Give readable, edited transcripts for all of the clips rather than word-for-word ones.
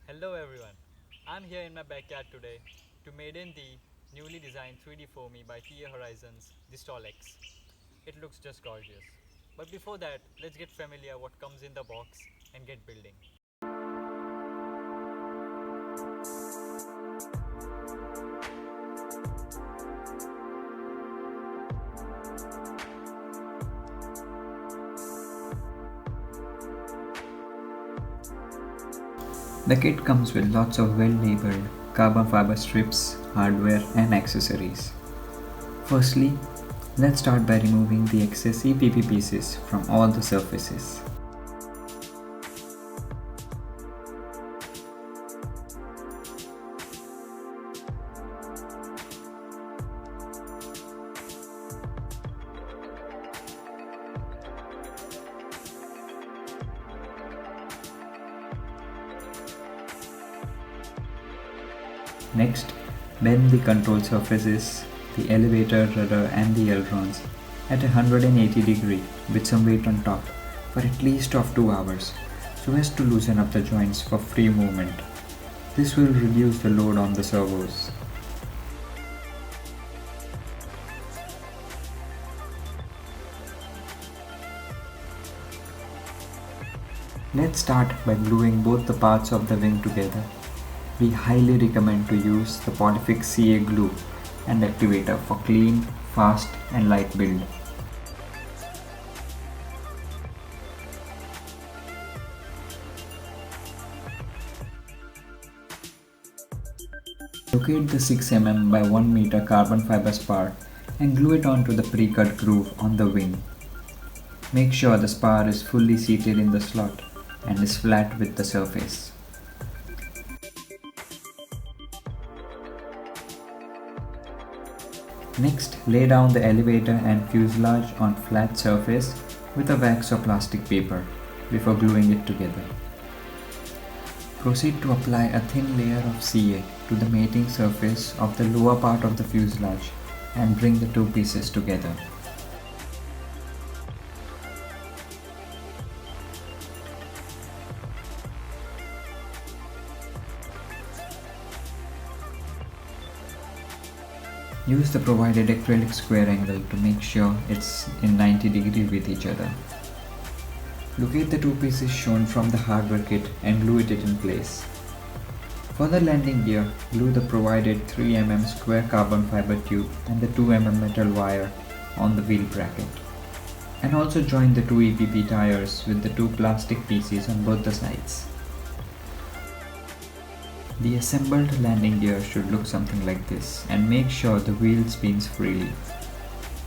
Hello everyone, I'm here in my backyard today to maiden the newly designed 3D for me by TA Horizons, the Stol X. It looks just gorgeous. But before that, let's get familiar what comes in the box and get building. The kit comes with lots of well-labeled carbon fiber strips, hardware and accessories. Firstly, let's start by removing the excess EPP pieces from all the surfaces. Next, bend the control surfaces, the elevator, rudder and the ailerons at 180 degree with some weight on top for at least of 2 hours so as to loosen up the joints for free movement. This will reduce the load on the servos. Let's start by gluing both the parts of the wing together. We highly recommend to use the Polyfix CA glue and activator for clean, fast and light build. Locate the 6 mm by 1 meter carbon fiber spar and glue it onto the pre-cut groove on the wing. Make sure the spar is fully seated in the slot and is flat with the surface. Next, lay down the elevator and fuselage on flat surface with a wax or plastic paper before gluing it together. Proceed to apply a thin layer of CA to the mating surface of the lower part of the fuselage and bring the two pieces together. Use the provided acrylic square angle to make sure it's in 90 degree with each other. Locate the two pieces shown from the hardware kit and glue it in place. For the landing gear, glue the provided 3 mm square carbon fiber tube and the 2 mm metal wire on the wheel bracket. And also join the two EPP tires with the two plastic pieces on both the sides. The assembled landing gear should look something like this and make sure the wheel spins freely.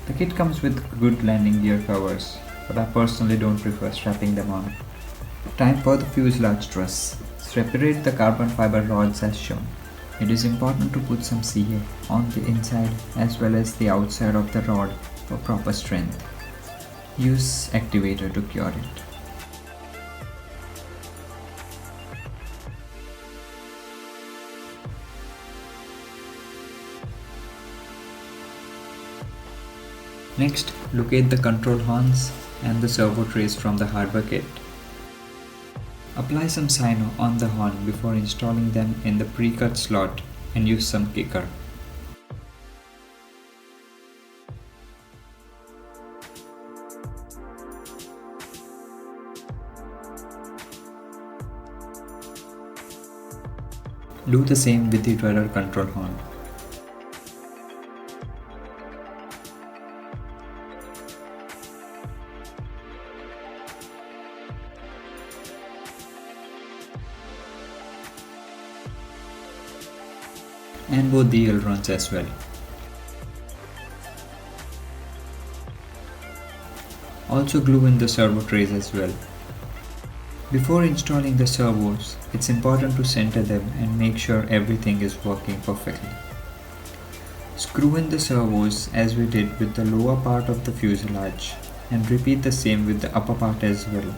The kit comes with good landing gear covers, but I personally don't prefer strapping them on. Time for the fuselage truss. Separate the carbon fiber rods as shown. It is important to put some CA on the inside as well as the outside of the rod for proper strength. Use activator to cure it. Next, locate the control horns and the servo trays from the hardware kit. Apply some Sino on the horn before installing them in the pre-cut slot and use some kicker. Do the same with the rudder control horn. And both the ailerons as well. Also glue in the servo trays as well. Before installing the servos, it's important to center them and make sure everything is working perfectly. Screw in the servos as we did with the lower part of the fuselage and repeat the same with the upper part as well.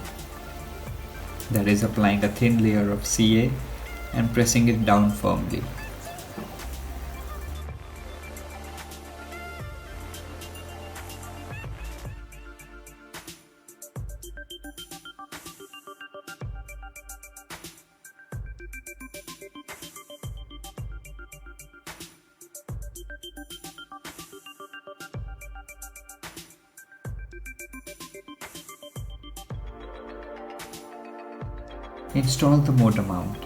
That is applying a thin layer of CA and pressing it down firmly. Install the motor mount.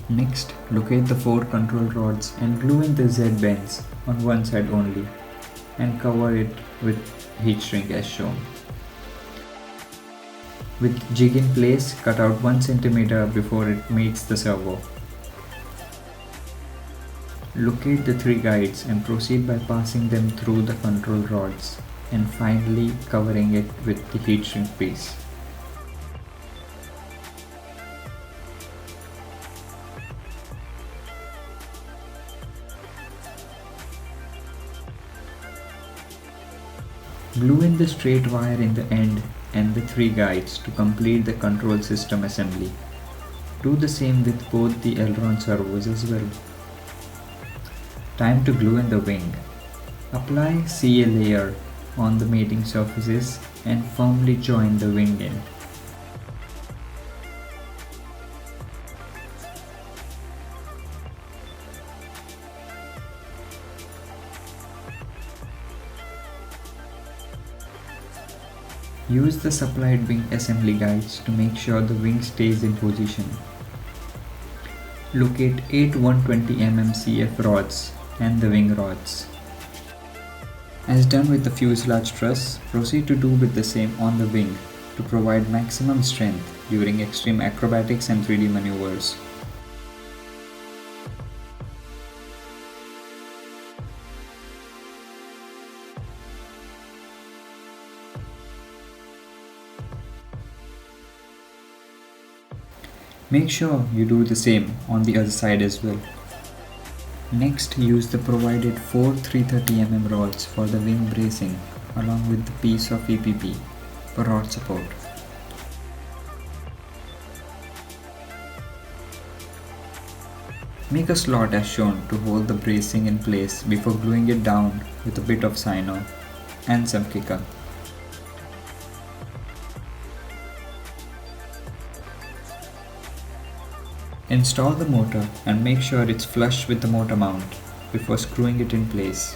Next, locate the 4 control rods and glue in the Z bends on one side only and cover it with heat shrink as shown. With jig in place, cut out 1 cm before it meets the servo. Locate the 3 guides and proceed by passing them through the control rods and finally covering it with the heat shrink piece. Glue in the straight wire in the end and the 3 guides to complete the control system assembly. Do the same with both the aileron servos as well. Time to glue in the wing. Apply CA layer on the mating surfaces and firmly join the wing in. Use the supplied wing assembly guides to make sure the wing stays in position. Locate 8 120 mm CF rods and the wing rods. As done with the fuselage truss, proceed to do with the same on the wing to provide maximum strength during extreme acrobatics and 3D maneuvers. Make sure you do the same on the other side as well. Next, use the provided 4 330 mm rods for the wing bracing along with the piece of EPP for rod support. Make a slot as shown to hold the bracing in place before gluing it down with a bit of sino and some kicker. Install the motor and make sure it's flush with the motor mount before screwing it in place.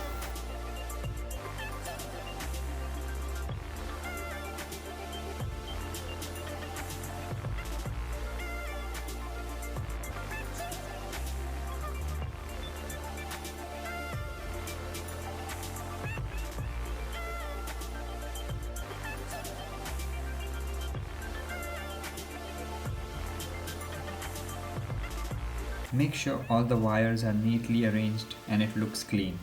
Make sure all the wires are neatly arranged and it looks clean.